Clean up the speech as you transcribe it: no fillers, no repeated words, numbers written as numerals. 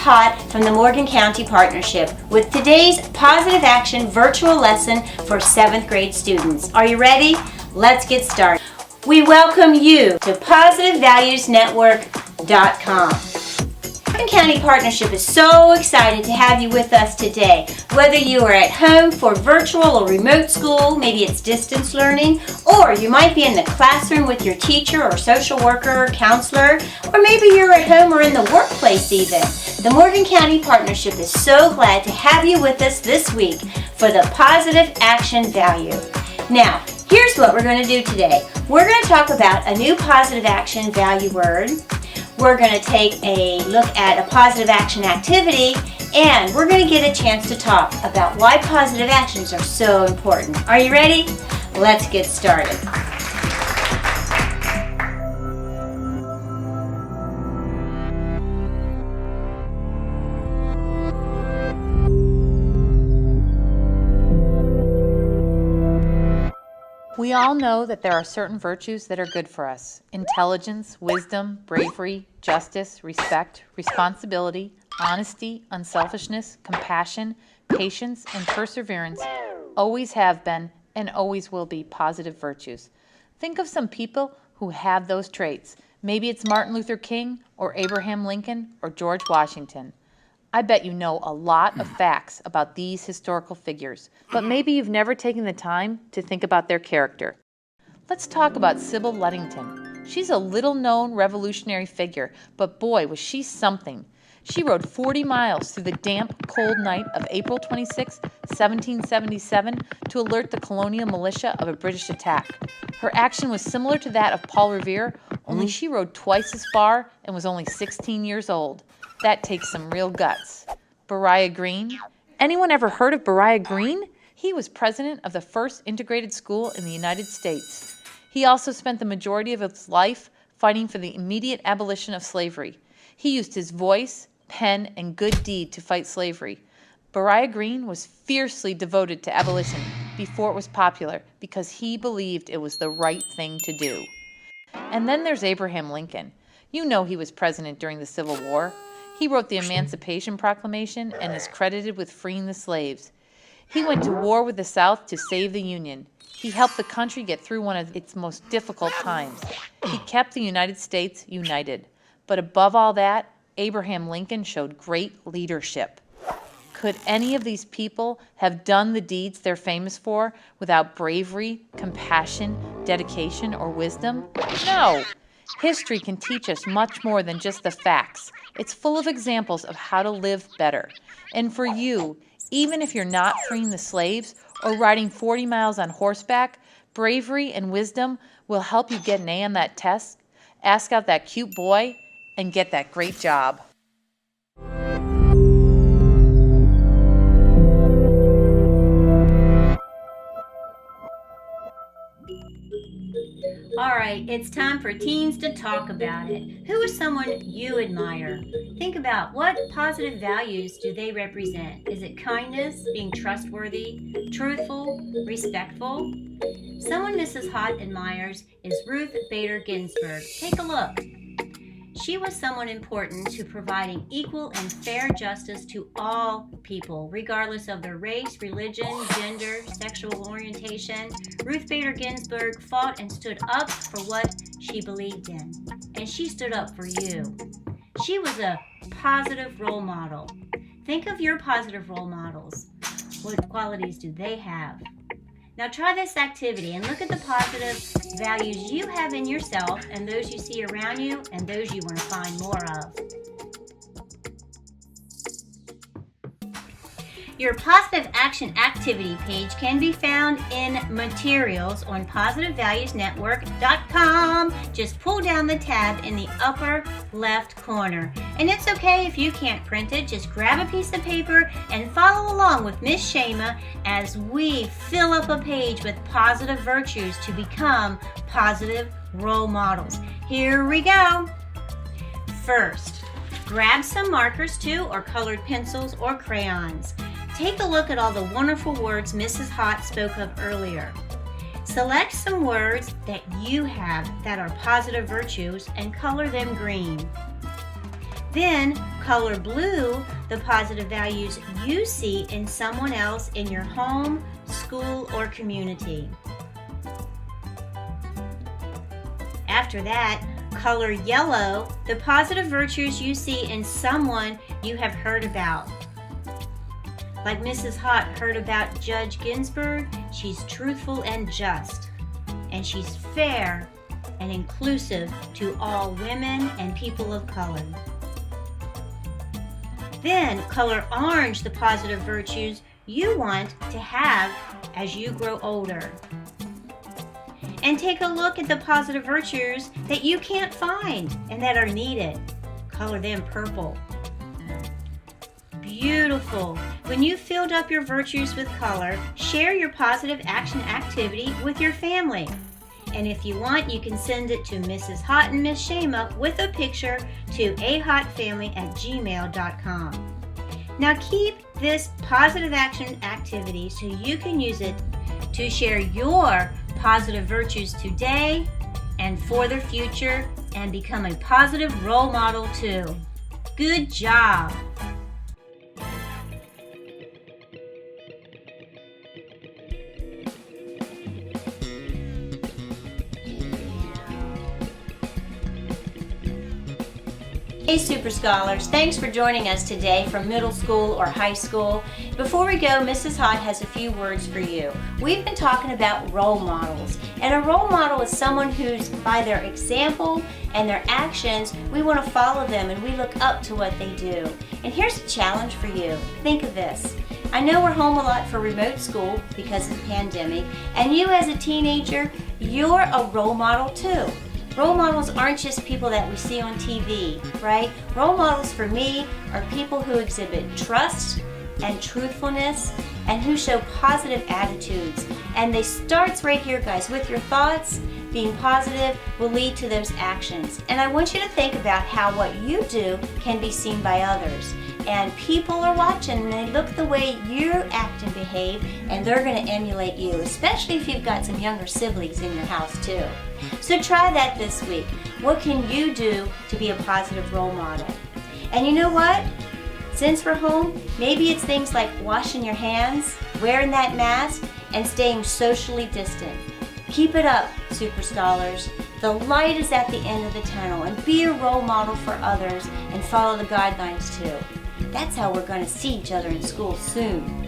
Hott from the Morgan County Partnership with today's Positive Action virtual lesson for 7th grade students. Are you ready? Let's get started. We welcome you to PositiveValuesNetwork.com. Morgan County Partnership is so excited to have you with us today. Whether you are at home for virtual or remote school, maybe it's distance learning, or you might be in the classroom with your teacher or social worker or counselor, or maybe you're at home or in the workplace even. The Morgan County Partnership is so glad to have you with us this week for the Positive Action Value. Now, here's what we're going to do today. We're going to talk about a new positive action value word. We're going to take a look at a positive action activity, and we're going to get a chance to talk about why positive actions are so important. Are you ready? Let's get started. We all know that there are certain virtues that are good for us. Intelligence, wisdom, bravery, justice, respect, responsibility, honesty, unselfishness, compassion, patience, and perseverance always have been and always will be positive virtues. Think of some people who have those traits. Maybe it's Martin Luther King or Abraham Lincoln or George Washington. I bet you know a lot of facts about these historical figures, but maybe you've never taken the time to think about their character. Let's talk about Sybil Ludington. She's a little-known revolutionary figure, but boy, was she something. She rode 40 miles through the damp, cold night of April 26, 1777, to alert the colonial militia of a British attack. Her action was similar to that of Paul Revere, only she rode twice as far and was only 16 years old. That takes some real guts. Beriah Green. Anyone ever heard of Beriah Green? He was president of the first integrated school in the United States. He also spent the majority of his life fighting for the immediate abolition of slavery. He used his voice, pen, and good deed to fight slavery. Beriah Green was fiercely devoted to abolition before it was popular because he believed it was the right thing to do. And then there's Abraham Lincoln. You know he was president during the Civil War. He wrote the Emancipation Proclamation and is credited with freeing the slaves. He went to war with the South to save the Union. He helped the country get through one of its most difficult times. He kept the United States united. But above all that, Abraham Lincoln showed great leadership. Could any of these people have done the deeds they're famous for without bravery, compassion, dedication, or wisdom? No. History can teach us much more than just the facts. It's full of examples of how to live better. And for you, even if you're not freeing the slaves or riding 40 miles on horseback, bravery and wisdom will help you get an A on that test, ask out that cute boy, and get that great job. All right, it's time for teens to talk about it. Who is someone you admire? Think about what positive values do they represent? Is it kindness, being trustworthy, truthful, respectful? Someone Mrs. Hott admires is Ruth Bader Ginsburg. Take a look. She was someone important to providing equal and fair justice to all people, regardless of their race, religion, gender, sexual orientation. Ruth Bader Ginsburg fought and stood up for what she believed in, and she stood up for you. She was a positive role model. Think of your positive role models. What qualities do they have? Now try this activity and look at the positive values you have in yourself and those you see around you and those you want to find more of. Your Positive Action Activity page can be found in Materials on PositiveValuesNetwork.com. Just pull down the tab in the upper left corner. And it's okay if you can't print it. Just grab a piece of paper and follow along with Miss Shama as we fill up a page with positive virtues to become positive role models. Here we go. First, grab some markers too, or colored pencils or crayons. Take a look at all the wonderful words Mrs. Hott spoke of earlier. Select some words that you have that are positive virtues and color them green. Then Color blue the positive values you see in someone else in your home, school, or community. After that, color yellow the positive virtues you see in someone you have heard about. Like Mrs. Hott heard about Judge Ginsburg, she's truthful and just, and she's fair and inclusive to all women and people of color. Then color orange the positive virtues you want to have as you grow older. And take a look at the positive virtues that you can't find and that are needed. Color them purple. Beautiful. When you've filled up your virtues with color, share your positive action activity with your family. And if you want, you can send it to Mrs. Hott and Miss Shama with a picture to ahottfamily@gmail.com. Now keep this positive action activity so you can use it to share your positive virtues today and for the future and become a positive role model too. Good job! Hey Super Scholars, thanks for joining us today from middle school or high school. Before we go, Mrs. Hott has a few words for you. We've been talking about role models, and a role model is someone who's, by their example and their actions, we want to follow them and we look up to what they do. And here's a challenge for you. Think of this. I know we're home a lot for remote school because of the pandemic, and you as a teenager, you're a role model too. Role models aren't just people that we see on TV, right? Role models for me are people who exhibit trust and truthfulness and who show positive attitudes. And they starts right here, guys, with your thoughts. Being positive will lead to those actions. And I want you to think about how what you do can be seen by others. And people are watching and they look the way you act and behave, and they're going to emulate you, especially if you've got some younger siblings in your house too. So try that this week. What can you do to be a positive role model? And you know what? Since we're home, maybe it's things like washing your hands, wearing that mask, and staying socially distant. Keep it up, Super Scholars. The light is at the end of the tunnel, and be a role model for others and follow the guidelines too. That's how we're going to see each other in school soon.